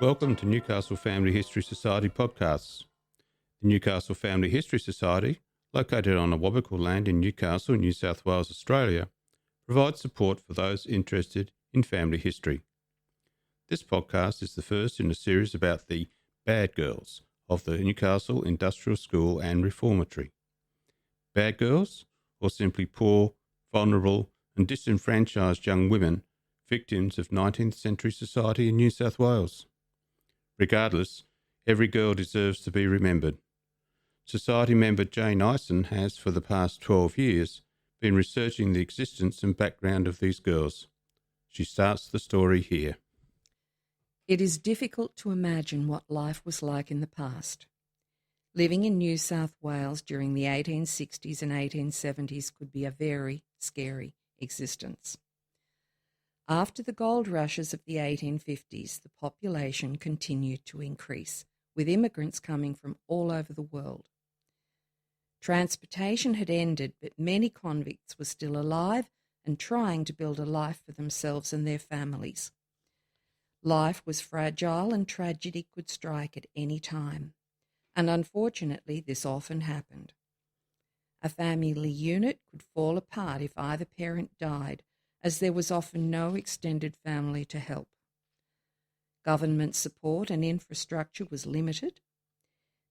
Welcome to Newcastle Family History Society podcasts. The Newcastle Family History Society, located on Awabakal land in Newcastle, New South Wales, Australia, provides support for those interested in family history. This podcast is the first in a series about the bad girls of the Newcastle Industrial School and Reformatory. Bad girls, or simply poor, vulnerable and disenfranchised young women, victims of 19th century society in New South Wales. Regardless, every girl deserves to be remembered. Society member Jane Ison has, for the past 12 years, been researching the existence and background of these girls. She starts the story here. It is difficult to imagine what life was like in the past. Living in New South Wales during the 1860s and 1870s could be a very scary existence. After the gold rushes of the 1850s, the population continued to increase, with immigrants coming from all over the world. Transportation had ended, but many convicts were still alive and trying to build a life for themselves and their families. Life was fragile and tragedy could strike at any time, and unfortunately this often happened. A family unit could fall apart if either parent died, as there was often no extended family to help. Government support and infrastructure was limited.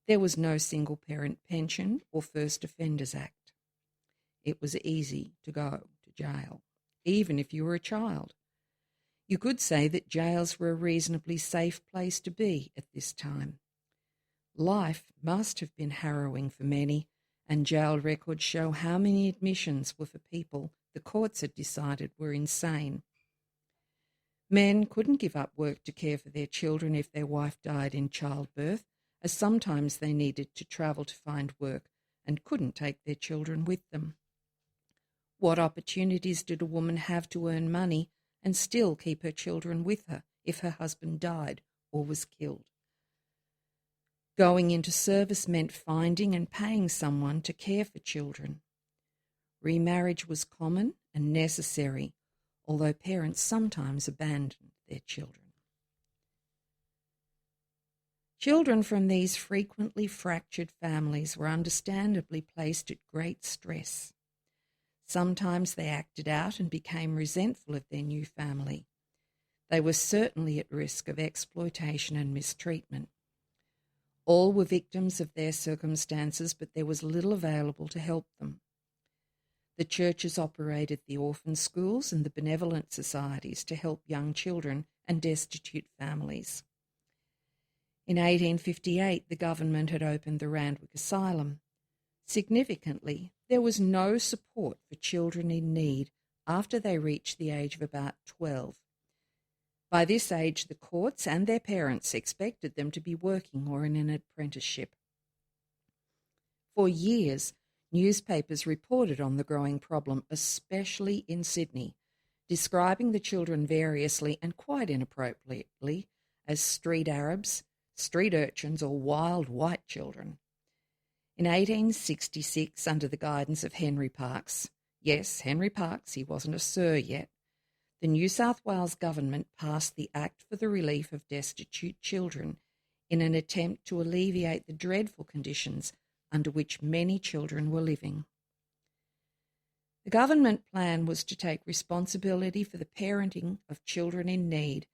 There was no single-parent pension or First Offenders Act. It was easy to go to jail, even if you were a child. You could say that jails were a reasonably safe place to be at this time. Life must have been harrowing for many, and jail records show how many admissions were for people the courts had decided were insane. Men couldn't give up work to care for their children if their wife died in childbirth, as sometimes they needed to travel to find work and couldn't take their children with them. What opportunities did a woman have to earn money and still keep her children with her if her husband died or was killed? Going into service meant finding and paying someone to care for children. Remarriage was common and necessary, although parents sometimes abandoned their children. Children from these frequently fractured families were understandably placed at great stress. Sometimes they acted out and became resentful of their new family. They were certainly at risk of exploitation and mistreatment. All were victims of their circumstances, but there was little available to help them. The churches operated the orphan schools and the benevolent societies to help young children and destitute families. In 1858, the government had opened the Randwick Asylum. Significantly, there was no support for children in need after they reached the age of about 12. By this age, the courts and their parents expected them to be working or in an apprenticeship. For years, newspapers reported on the growing problem, especially in Sydney, describing the children variously and quite inappropriately as street Arabs, street urchins, or wild white children. In 1866, under the guidance of Henry Parkes, yes, Henry Parkes, he wasn't a Sir yet, the New South Wales government passed the Act for the Relief of Destitute Children in an attempt to alleviate the dreadful conditions under which many children were living. The government plan was to take responsibility for the parenting of children in need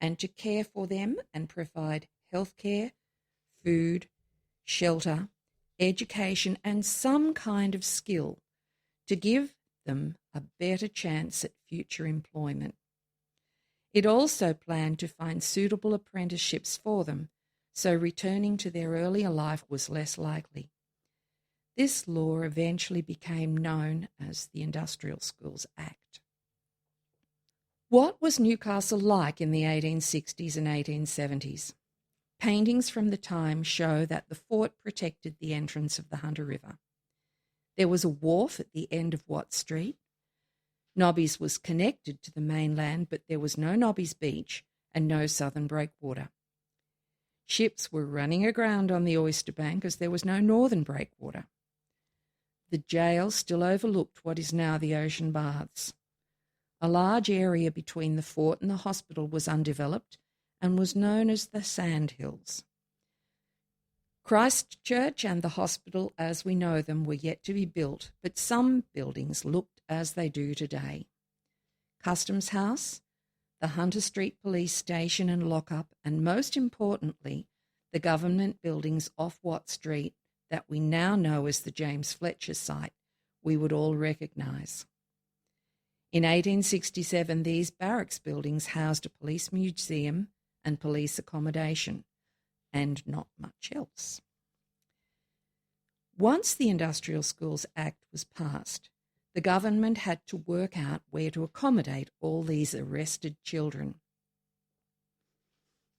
and to care for them and provide healthcare, food, shelter, education and some kind of skill to give them a better chance at future employment. It also planned to find suitable apprenticeships for them, so returning to their earlier life was less likely. This law eventually became known as the Industrial Schools Act. What was Newcastle like in the 1860s and 1870s? Paintings from the time show that the fort protected the entrance of the Hunter River. There was a wharf at the end of Watt Street. Nobby's was connected to the mainland, but there was no Nobby's Beach and no southern breakwater. Ships were running aground on the Oyster Bank as there was no northern breakwater. The jail still overlooked what is now the Ocean Baths. A large area between the fort and the hospital was undeveloped, and was known as the Sandhills. Christchurch and the hospital as we know them were yet to be built, but some buildings looked as they do today. Customs House, the Hunter Street Police Station and lockup, and most importantly, the government buildings off Watt Street that we now know as the James Fletcher site, we would all recognise. In 1867, these barracks buildings housed a police museum and police accommodation, and not much else. Once the Industrial Schools Act was passed, the government had to work out where to accommodate all these arrested children.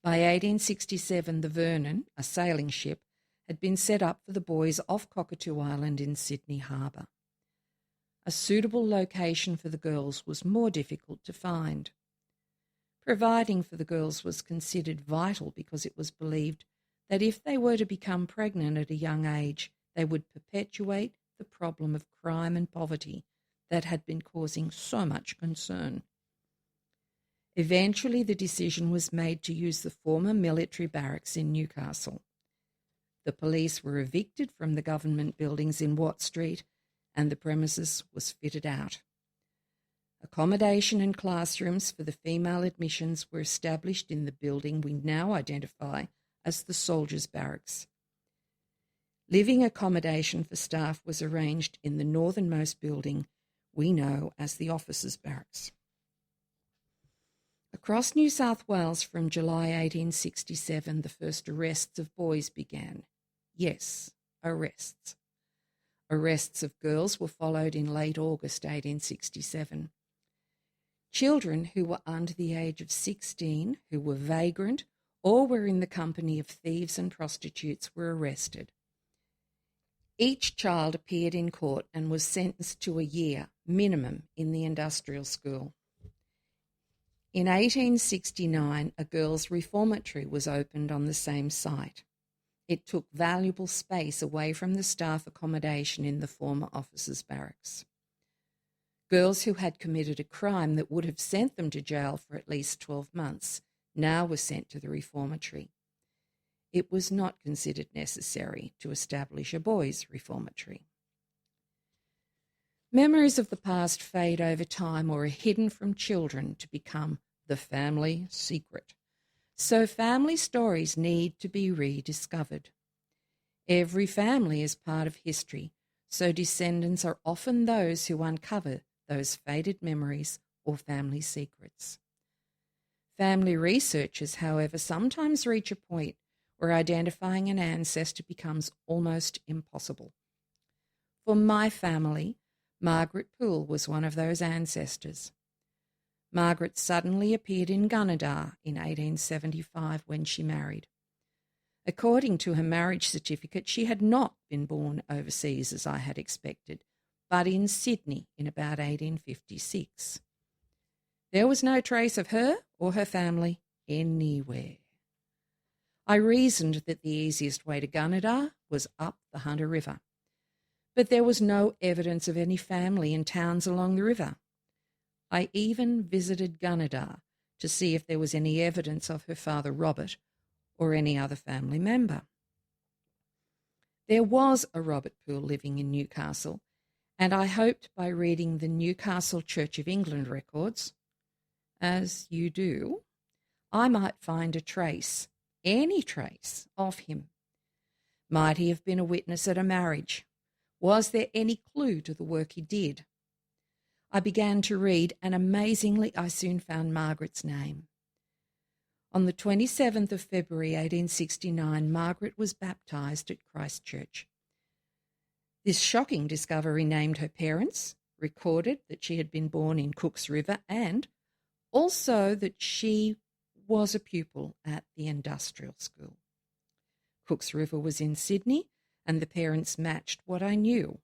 By 1867, the Vernon, a sailing ship, had been set up for the boys off Cockatoo Island in Sydney Harbour. A suitable location for the girls was more difficult to find. Providing for the girls was considered vital because it was believed that if they were to become pregnant at a young age, they would perpetuate the problem of crime and poverty that had been causing so much concern. Eventually, the decision was made to use the former military barracks in Newcastle. The police were evicted from the government buildings in Watt Street, and the premises was fitted out. Accommodation and classrooms for the female admissions were established in the building we now identify as the Soldiers' Barracks. Living accommodation for staff was arranged in the northernmost building we know as the Officers' Barracks. Across New South Wales from July 1867, the first arrests of boys began. Yes, arrests. Arrests of girls were followed in late August 1867. Children who were under the age of 16, who were vagrant or were in the company of thieves and prostitutes were arrested. Each child appeared in court and was sentenced to a year minimum in the industrial school. In 1869, a girls' reformatory was opened on the same site. It took valuable space away from the staff accommodation in the former officers' barracks. Girls who had committed a crime that would have sent them to jail for at least 12 months now were sent to the reformatory. It was not considered necessary to establish a boys' reformatory. Memories of the past fade over time or are hidden from children to become the family secret. So family stories need to be rediscovered. Every family is part of history, so descendants are often those who uncover those faded memories or family secrets. Family researchers, however, sometimes reach a point where identifying an ancestor becomes almost impossible. For my family, Margaret Poole was one of those ancestors. Margaret suddenly appeared in Gunnedah in 1875 when she married. According to her marriage certificate, she had not been born overseas as I had expected, but in Sydney in about 1856. There was no trace of her or her family anywhere. I reasoned that the easiest way to Gunnedah was up the Hunter River, but there was no evidence of any family in towns along the river. I even visited Gunnedah to see if there was any evidence of her father Robert or any other family member. There was a Robert Poole living in Newcastle, and I hoped by reading the Newcastle Church of England records, as you do, I might find a trace, any trace, of him. Might he have been a witness at a marriage? Was there any clue to the work he did? I began to read, and amazingly I soon found Margaret's name. On the 27th of February 1869, Margaret was baptised at Christchurch. This shocking discovery named her parents, recorded that she had been born in Cook's River, and also that she was a pupil at the industrial school. Cook's River was in Sydney, and the parents matched what I knew.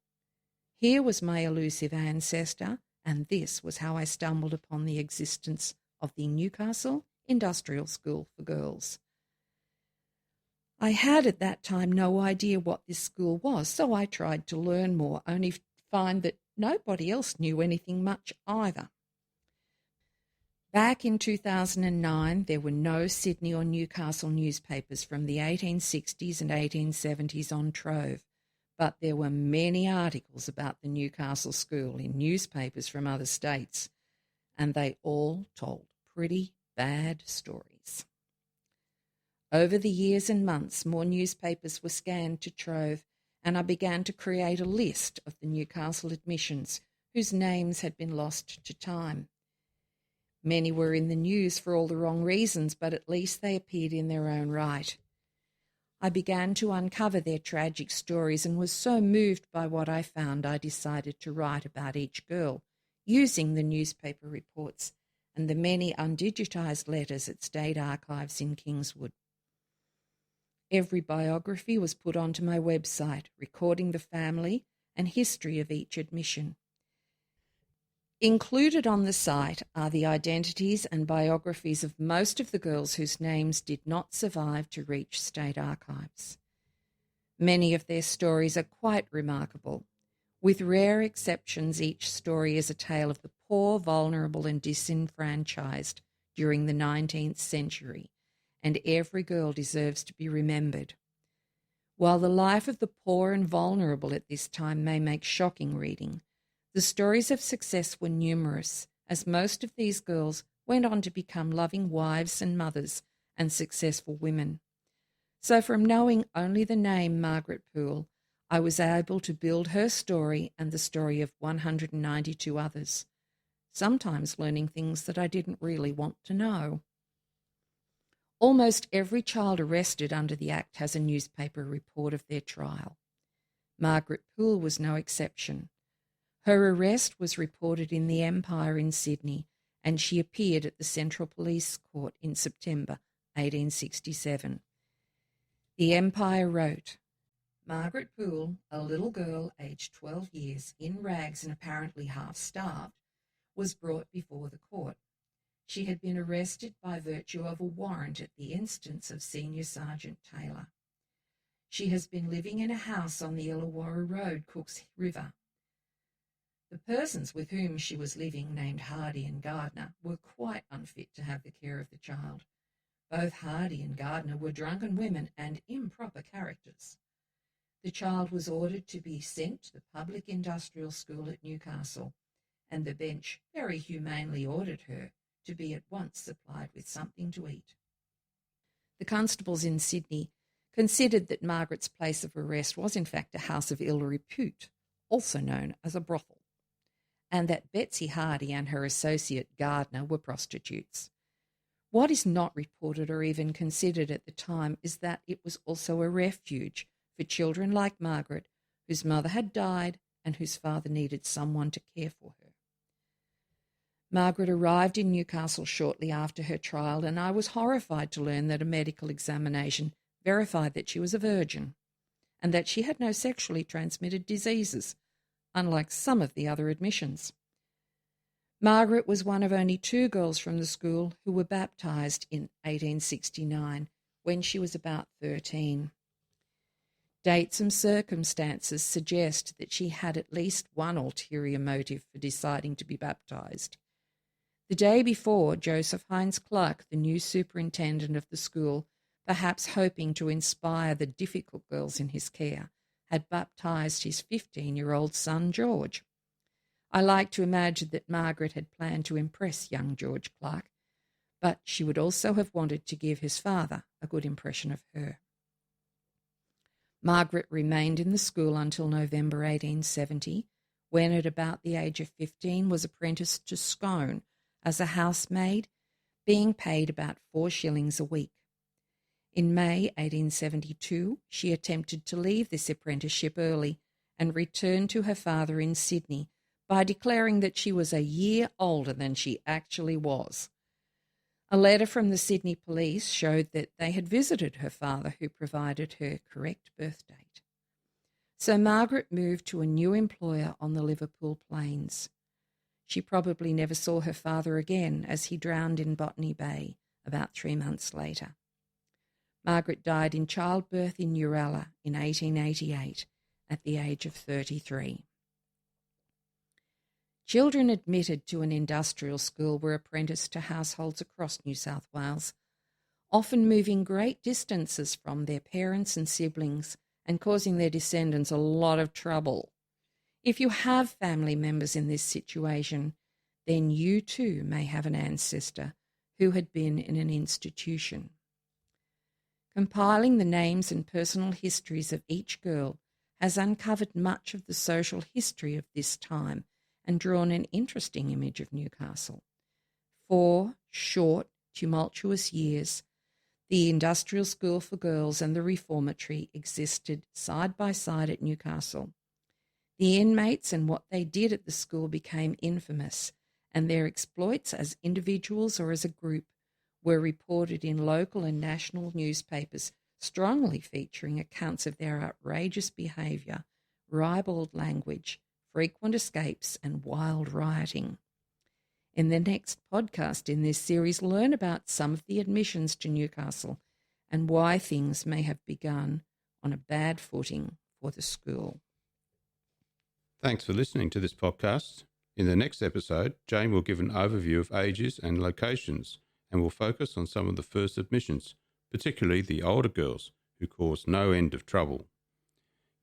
Here was my elusive ancestor, and this was how I stumbled upon the existence of the Newcastle Industrial School for Girls. I had at that time no idea what this school was, so I tried to learn more, only to find that nobody else knew anything much either. Back in 2009, there were no Sydney or Newcastle newspapers from the 1860s and 1870s on Trove, but there were many articles about the Newcastle school in newspapers from other states, and they all told pretty bad stories. Over the years and months, more newspapers were scanned to Trove, and I began to create a list of the Newcastle admissions whose names had been lost to time. Many were in the news for all the wrong reasons, but at least they appeared in their own right. I began to uncover their tragic stories and was so moved by what I found, I decided to write about each girl, using the newspaper reports and the many undigitised letters at State Archives in Kingswood. Every biography was put onto my website, recording the family and history of each admission. Included on the site are the identities and biographies of most of the girls whose names did not survive to reach State Archives. Many of their stories are quite remarkable. With rare exceptions, each story is a tale of the poor, vulnerable and disenfranchised during the 19th century, and every girl deserves to be remembered. While the life of the poor and vulnerable at this time may make shocking reading, the stories of success were numerous, as most of these girls went on to become loving wives and mothers and successful women. So from knowing only the name Margaret Poole, I was able to build her story and the story of 192 others, sometimes learning things that I didn't really want to know. Almost every child arrested under the Act has a newspaper report of their trial. Margaret Poole was no exception. Her arrest was reported in the Empire in Sydney, and she appeared at the Central Police Court in September 1867. The Empire wrote, Margaret Poole, a little girl aged 12 years, in rags and apparently half-starved, was brought before the court. She had been arrested by virtue of a warrant at the instance of Senior Sergeant Taylor. She has been living in a house on the Illawarra Road, Cook's River. The persons with whom she was living, named Hardy and Gardner, were quite unfit to have the care of the child. Both Hardy and Gardner were drunken women and improper characters. The child was ordered to be sent to the public industrial school at Newcastle, and the bench very humanely ordered her to be at once supplied with something to eat. The constables in Sydney considered that Margaret's place of arrest was in fact a house of ill repute, also known as a brothel, and that Betsy Hardy and her associate Gardner were prostitutes. What is not reported or even considered at the time is that it was also a refuge for children like Margaret, whose mother had died and whose father needed someone to care for her. Margaret arrived in Newcastle shortly after her trial, and I was horrified to learn that a medical examination verified that she was a virgin and that she had no sexually transmitted diseases, unlike some of the other admissions. Margaret was one of only 2 girls from the school who were baptised in 1869 when she was about 13. Dates and circumstances suggest that she had at least one ulterior motive for deciding to be baptised. The day before, Joseph Hines Clark, the new superintendent of the school, perhaps hoping to inspire the difficult girls in his care, had baptised his 15-year-old son, George. I like to imagine that Margaret had planned to impress young George Clark, but she would also have wanted to give his father a good impression of her. Margaret remained in the school until November 1870, when at about the age of 15 was apprenticed to Scone as a housemaid, being paid about 4 shillings a week. In May 1872, she attempted to leave this apprenticeship early and returned to her father in Sydney by declaring that she was a year older than she actually was. A letter from the Sydney police showed that they had visited her father, who provided her correct birth date. So Margaret moved to a new employer on the Liverpool Plains. She probably never saw her father again, as he drowned in Botany Bay about 3 months later. Margaret died in childbirth in Uralla in 1888 at the age of 33. Children admitted to an industrial school were apprenticed to households across New South Wales, often moving great distances from their parents and siblings and causing their descendants a lot of trouble. If you have family members in this situation, then you too may have an ancestor who had been in an institution. Compiling the names and personal histories of each girl has uncovered much of the social history of this time and drawn an interesting image of Newcastle. 4 short, tumultuous years, the Industrial School for Girls and the Reformatory existed side by side at Newcastle. The inmates and what they did at the school became infamous, and their exploits as individuals or as a group were reported in local and national newspapers, strongly featuring accounts of their outrageous behaviour, ribald language, frequent escapes, and wild rioting. In the next podcast in this series, learn about some of the admissions to Newcastle and why things may have begun on a bad footing for the school. Thanks for listening to this podcast. In the next episode, Jane will give an overview of ages and locations and will focus on some of the first admissions, particularly the older girls who caused no end of trouble.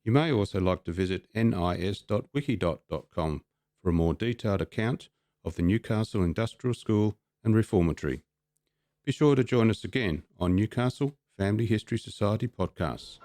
You may also like to visit nis.wikidot.com for a more detailed account of the Newcastle Industrial School and Reformatory. Be sure to join us again on Newcastle Family History Society podcasts.